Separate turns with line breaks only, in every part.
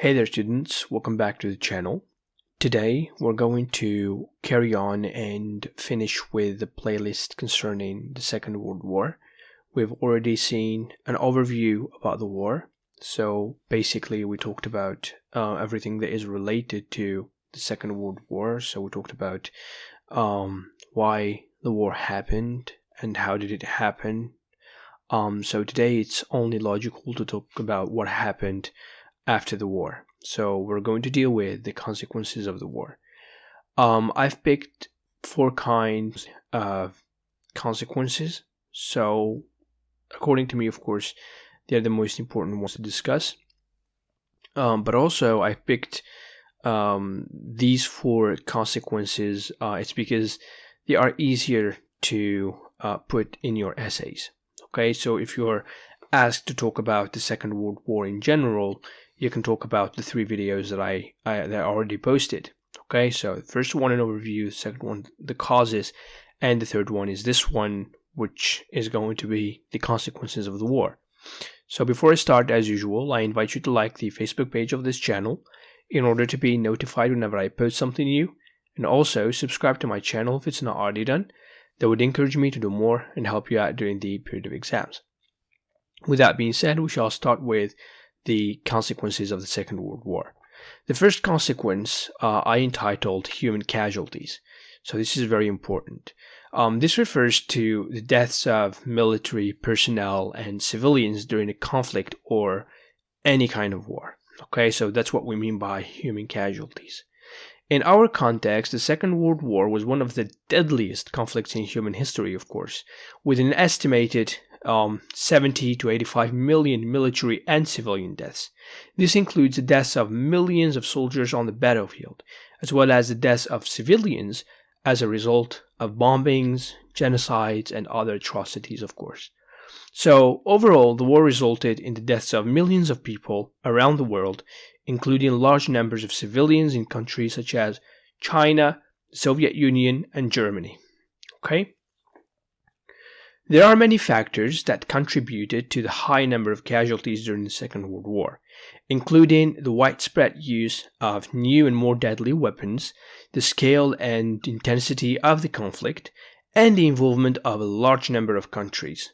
Hey there students, welcome back to the channel. Today we're going to carry on and finish with the playlist concerning the Second World War. We've already seen an overview about the war. So basically we talked about everything that is related to the Second World War. So we talked about why the war happened and how did it happen. So today it's only logical to talk about what happened after the war. So we're going to deal with the consequences of the war. I've picked 4 kinds of consequences. So according to me, of course, they're the most important ones to discuss. But also I've picked these 4 consequences. It's because they are easier to put in your essays. Okay, so if you're asked to talk about the Second World War in general, you can talk about the 3 videos that I already posted. Okay, so the first one an overview, the second one the causes, and the third one is this one, which is going to be the consequences of the war. So before I start, as usual, I invite you to like the Facebook page of this channel in order to be notified whenever I post something new, and also subscribe to my channel if it's not already done. That would encourage me to do more and help you out during the period of exams. With that being said, we shall start with the consequences of the Second World War. The first consequence I entitled human casualties. So this is very important. This refers to the deaths of military personnel and civilians during a conflict or any kind of war. Okay, so that's what we mean by human casualties. In our context, the Second World War was one of the deadliest conflicts in human history, of course, with an estimated 70 to 85 million military and civilian deaths. This includes the deaths of millions of soldiers on the battlefield, as well as the deaths of civilians as a result of bombings, genocides, and other atrocities, of course. So overall, the war resulted in the deaths of millions of people around the world, including large numbers of civilians in countries such as China, the Soviet Union, and Germany. Okay? There are many factors that contributed to the high number of casualties during the Second World War, including the widespread use of new and more deadly weapons, the scale and intensity of the conflict, and the involvement of a large number of countries.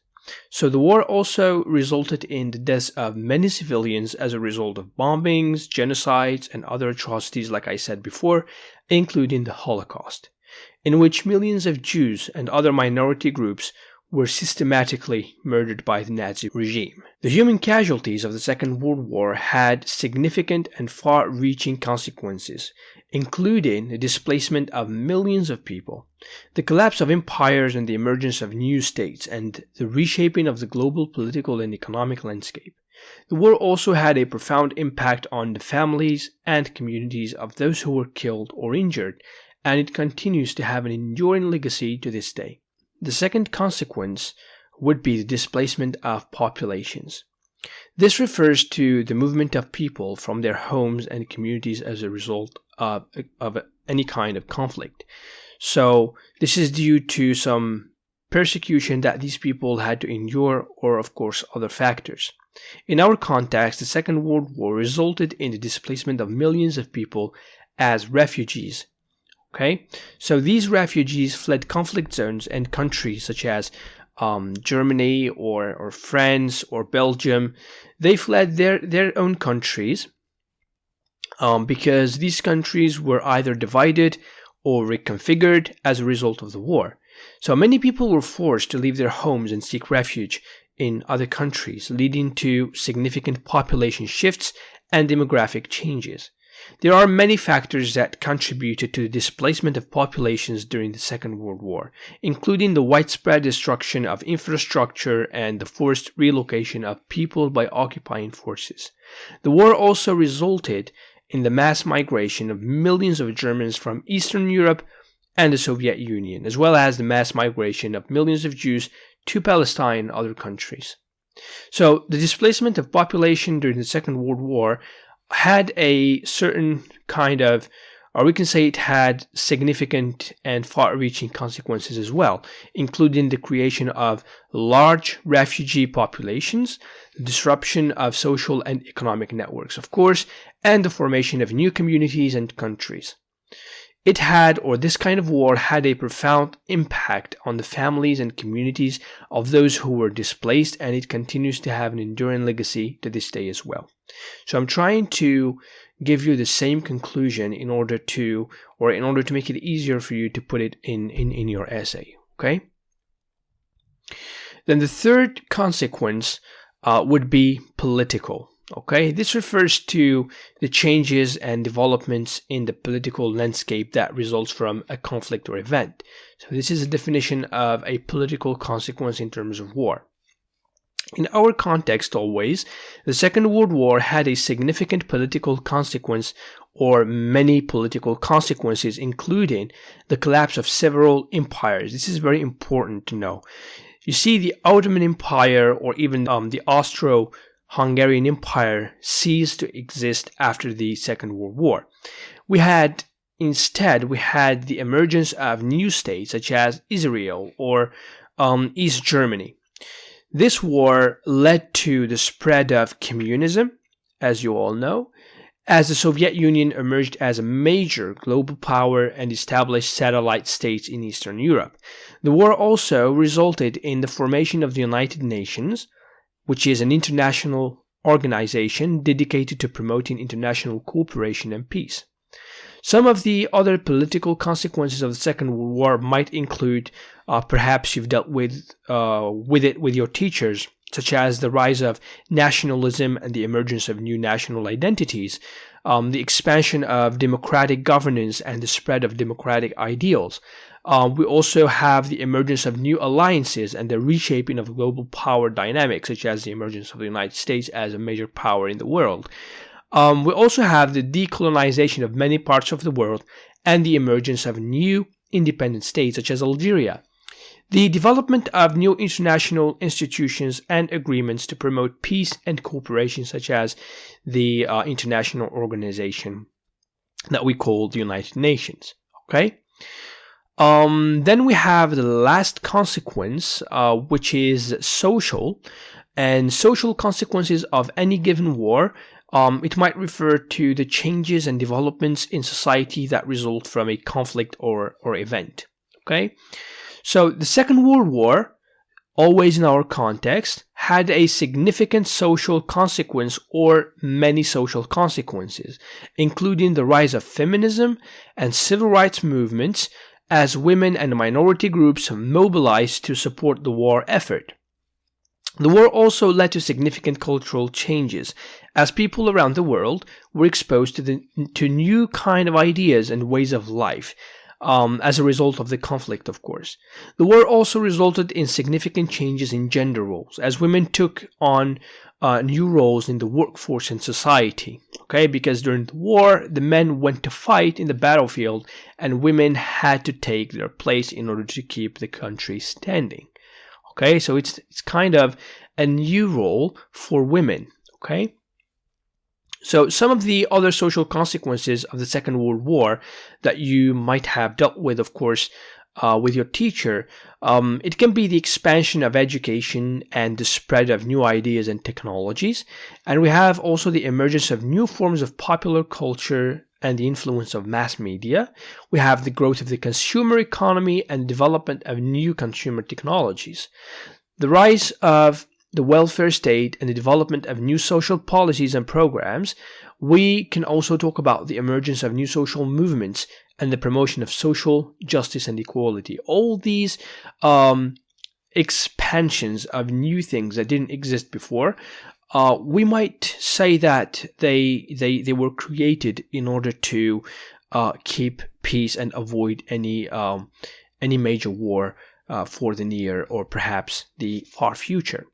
So the war also resulted in the deaths of many civilians as a result of bombings, genocides, and other atrocities, like I said before, including the Holocaust, in which millions of Jews and other minority groups were systematically murdered by the Nazi regime. The human casualties of the Second World War had significant and far-reaching consequences, including the displacement of millions of people, the collapse of empires and the emergence of new states, and the reshaping of the global political and economic landscape. The war also had a profound impact on the families and communities of those who were killed or injured, and it continues to have an enduring legacy to this day. The second consequence would be the displacement of populations. This refers to the movement of people from their homes and communities as a result of any kind of conflict. So this is due to some persecution that these people had to endure, or of course other factors. In our context, the Second World War resulted in the displacement of millions of people as refugees. Okay, so these refugees fled conflict zones and countries such as Germany or France or Belgium. They fled their own countries because these countries were either divided or reconfigured as a result of the war. So many people were forced to leave their homes and seek refuge in other countries, leading to significant population shifts and demographic changes. There are many factors that contributed to the displacement of populations during the Second World War, including the widespread destruction of infrastructure and the forced relocation of people by occupying forces. The war also resulted in the mass migration of millions of Germans from Eastern Europe and the Soviet Union, as well as the mass migration of millions of Jews to Palestine and other countries. So the displacement of population during the Second World War had a certain kind of, or we can say it had significant and far-reaching consequences as well, including the creation of large refugee populations, the disruption of social and economic networks, of course, and the formation of new communities and countries. It had, or this kind of war had, a profound impact on the families and communities of those who were displaced, and it continues to have an enduring legacy to this day as well. So I'm trying to give you the same conclusion in order to make it easier for you to put it in your essay, okay? Then the third consequence would be political. Okay, this refers to the changes and developments in the political landscape that results from a conflict or event. So this is a definition of a political consequence in terms of war. In our context always, the Second World War had a significant political consequence or many political consequences, including the collapse of several empires. This is very important to know. You see, the Ottoman Empire or even the Austro-Hungarian Empire ceased to exist after the Second World War. Instead, we had the emergence of new states such as Israel or East Germany. This war led to the spread of communism, as you all know, as the Soviet Union emerged as a major global power and established satellite states in Eastern Europe. The war also resulted in the formation of the United Nations, which is an international organization dedicated to promoting international cooperation and peace. Some of the other political consequences of the Second World War might include, perhaps you've dealt with it with your teachers, such as the rise of nationalism and the emergence of new national identities, the expansion of democratic governance and the spread of democratic ideals. We also have the emergence of new alliances and the reshaping of global power dynamics, such as the emergence of the United States as a major power in the world. We also have the decolonization of many parts of the world and the emergence of new independent states, such as Algeria. The development of new international institutions and agreements to promote peace and cooperation, such as the international organization that we call the United Nations. Okay. Then we have the last consequence, which is social, and social consequences of any given war. It might refer to the changes and developments in society that result from a conflict or event. Okay. So the Second World War, always in our context, had a significant social consequence or many social consequences, including the rise of feminism and civil rights movements as women and minority groups mobilized to support the war effort. The war also led to significant cultural changes, as people around the world were exposed to new kind of ideas and ways of life, as a result of the conflict, of course. The war also resulted in significant changes in gender roles, as women took on new roles in the workforce and society. Okay, because during the war, the men went to fight in the battlefield, and women had to take their place in order to keep the country standing. Okay, so it's kind of a new role for women. Okay. So some of the other social consequences of the Second World War that you might have dealt with, of course, with your teacher, it can be the expansion of education and the spread of new ideas and technologies. And we have also the emergence of new forms of popular culture and the influence of mass media. We have the growth of the consumer economy and development of new consumer technologies. The rise of the welfare state and the development of new social policies and programs. We can also talk about the emergence of new social movements and the promotion of social justice and equality. All these expansions of new things that didn't exist before, we might say that they were created in order to keep peace and avoid any major war for the near or perhaps the far future.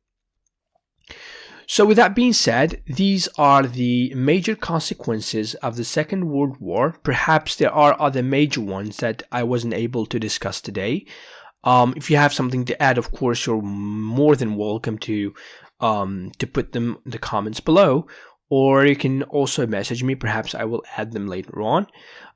So with that being said, these are the major consequences of the Second World War. Perhaps there are other major ones that I wasn't able to discuss today. If you have something to add, of course, you're more than welcome to put them in the comments below. or you can also message me. Perhaps I will add them later on.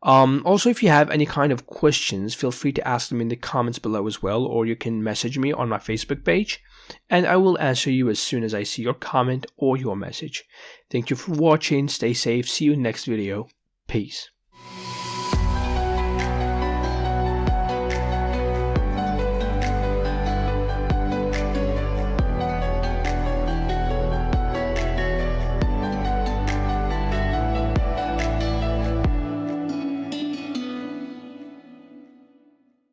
Also, if you have any kind of questions, feel free to ask them in the comments below as well, or you can message me on my Facebook page, and I will answer you as soon as I see your comment or your message. Thank you for watching. Stay safe. See you in the next video. Peace.